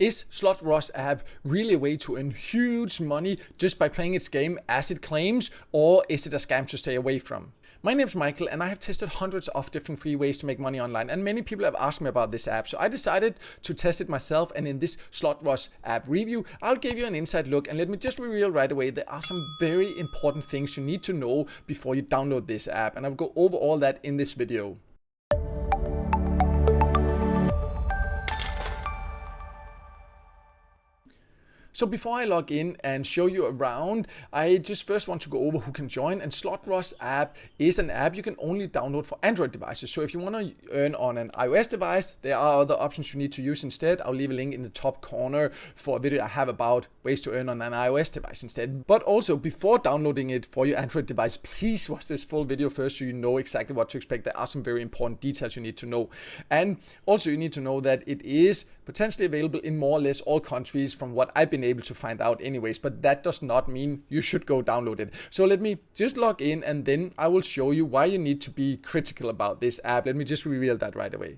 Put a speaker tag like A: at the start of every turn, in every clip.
A: Is Slot Rush app really a way to earn huge money just by playing its game as it claims, or is it a scam to stay away from? My name is Michael and I have tested hundreds of different free ways to make money online, and many people have asked me about this app, so I decided to test it myself, and in this Slot Rush app review I'll give you an inside look, and let me just reveal right away there are some very important things you need to know before you download this app, and I'll go over all that in this video. So before I log in and show you around, I just first want to go over who can join. And Slot Rush app is an app you can only download for Android devices. So if you want to earn on an iOS device, there are other options you need to use instead. I'll leave a link in the top corner for a video I have about ways to earn on an iOS device instead. But also, before downloading it for your Android device, please watch this full video first so you know exactly what to expect. There are some very important details you need to know. And also you need to know that it is potentially available in more or less all countries from what I've been able to find out anyways, but that does not mean you should go download it. So let me just log in and then I will show you why you need to be critical about this app. Let me just reveal that right away.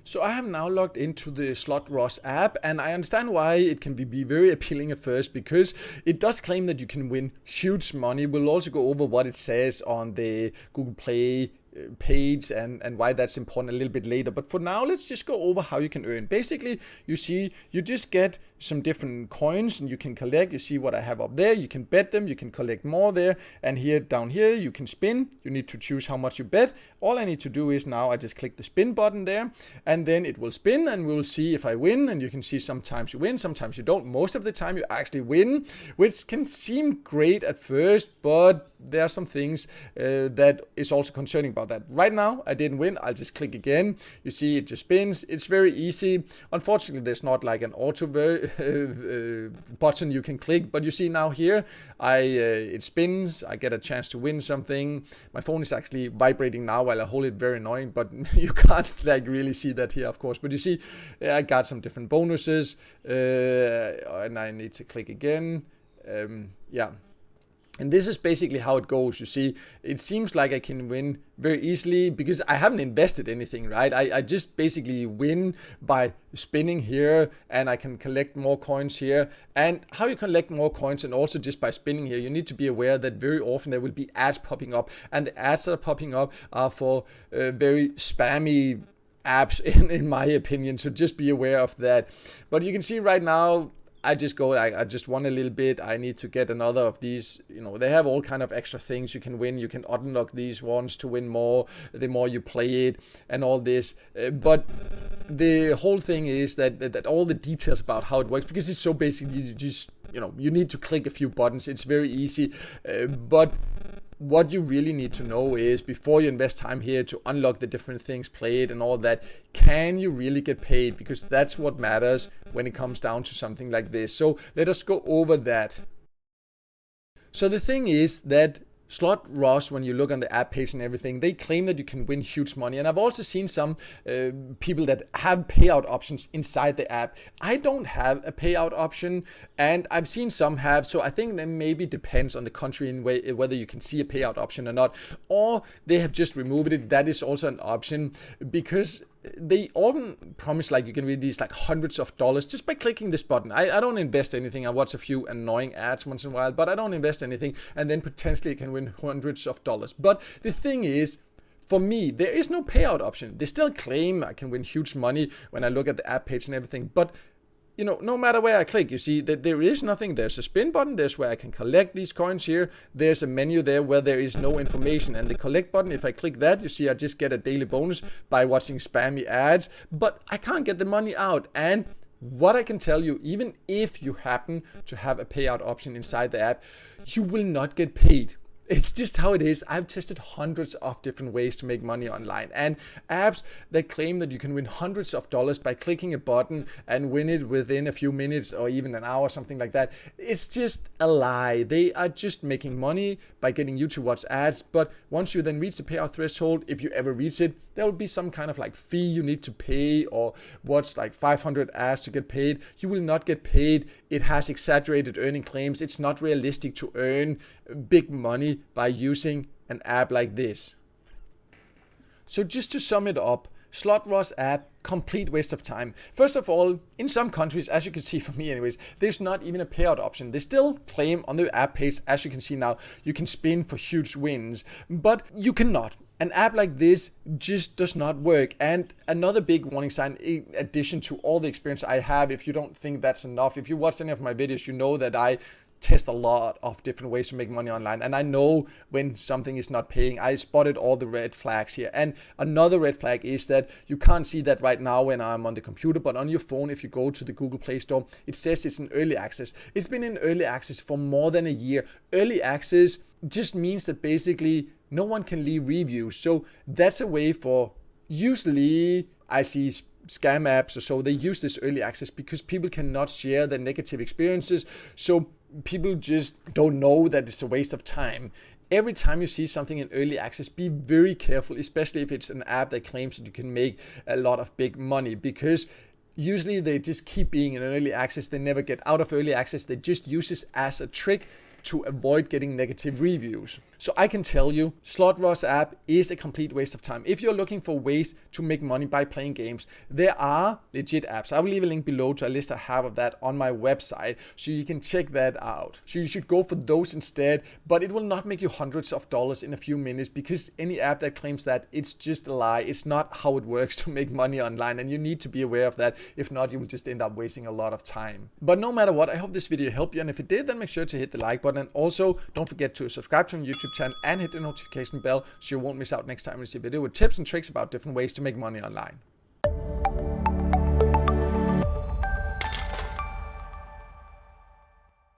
A: So I have now logged into the Slot Rush app, and I understand why it can be very appealing at first, because it does claim that you can win huge money. We'll also go over what it says on the Google Play page and why that's important a little bit later, but for now let's just go over how you can earn. Basically, you see, you just get some different coins and you can collect. You see what I have up there, you can bet them, you can collect more there, and here down here you can spin. You need to choose how much you bet. All I need to do is now I just click the spin button there, and then it will spin and we'll see if I win. And you can see sometimes you win, sometimes you don't. Most of the time you actually win, which can seem great at first, but there are some things that is also concerning about that. Right now I didn't win. I'll just click again. You see it just spins. It's very easy. Unfortunately there's not like an auto button you can click, but you see now here it spins. I get a chance to win something. My phone is actually vibrating now while I hold it, very annoying, but you can't like really see that here of course, but you see I got some different bonuses, and I need to click again. Yeah. And this is basically how it goes. You see, it seems like I can win very easily because I haven't invested anything, right? I just basically win by spinning here, and I can collect more coins here. And how you collect more coins, and also just by spinning here, you need to be aware that very often there will be ads popping up, and the ads that are popping up are for very spammy apps in my opinion, so just be aware of that. But you can see right now I just go like, I just won a little bit. I need to get another of these. You know, they have all kind of extra things you can win. You can unlock these ones to win more the more you play it and all this. But the whole thing is that all the details about how it works, because it's so basically you just, you know, you need to click a few buttons. It's very easy, but what you really need to know is, before you invest time here to unlock the different things, play it and all that, can you really get paid? Because that's what matters when it comes down to something like this. So let us go over that. So the thing is that Slot Rush, when you look on the app page and everything, they claim that you can win huge money. And I've also seen some people that have payout options inside the app. I don't have a payout option, and I've seen some have, so I think that maybe depends on the country in whether you can see a payout option or not, or they have just removed it. That is also an option, because they often promise like you can win these like hundreds of dollars just by clicking this button. I don't invest anything. I watch a few annoying ads once in a while, but I don't invest anything, and then potentially you can win hundreds of dollars. But the thing is, for me, there is no payout option. They still claim I can win huge money when I look at the app page and everything, but you know, no matter where I click, you see that there is nothing. There's a spin button. There's where I can collect these coins here. There's a menu there where there is no information. And the collect button, if I click that, you see I just get a daily bonus by watching spammy ads. But I can't get the money out. And what I can tell you, even if you happen to have a payout option inside the app, you will not get paid. It's just how it is. I've tested hundreds of different ways to make money online, and apps that claim that you can win hundreds of dollars by clicking a button and win it within a few minutes or even an hour, something like that, it's just a lie. They are just making money by getting you to watch ads, but once you then reach the payout threshold, if you ever reach it, there will be some kind of like fee you need to pay, or watch like 500 ads to get paid. You will not get paid. It has exaggerated earning claims. It's not realistic to earn big money by using an app like this. So just to sum it up, Slot Rush app, complete waste of time. First of all, in some countries, as you can see for me anyways, there's not even a payout option. They still claim on the app page, as you can see now, you can spin for huge wins, but you cannot. An app like this just does not work. And another big warning sign, in addition to all the experience I have, if you don't think that's enough, if you watched any of my videos, you know that I test a lot of different ways to make money online, and I know when something is not paying. I spotted all the red flags here. And another red flag is that you can't see that right now when I'm on the computer, but on your phone, if you go to the Google Play Store, it says it's in early access. It's been in early access for more than a year. Early access just means that basically no one can leave reviews. So that's a way for, usually I see scam apps or so, they use this early access because people cannot share their negative experiences. So people just don't know that it's a waste of time. Every time you see something in early access, be very careful, especially if it's an app that claims that you can make a lot of big money, because usually they just keep being in early access. They never get out of early access. They just use this as a trick to avoid getting negative reviews. So I can tell you, Slot Rush app is a complete waste of time. If you're looking for ways to make money by playing games, there are legit apps. I will leave a link below to a list I have of that on my website, so you can check that out. So you should go for those instead, but it will not make you hundreds of dollars in a few minutes, because any app that claims that, it's just a lie. It's not how it works to make money online, and you need to be aware of that. If not, you will just end up wasting a lot of time. But no matter what, I hope this video helped you, and if it did, then make sure to hit the like button, and also don't forget to subscribe to my YouTube channel and hit the notification bell so you won't miss out next time we see a video with tips and tricks about different ways to make money online.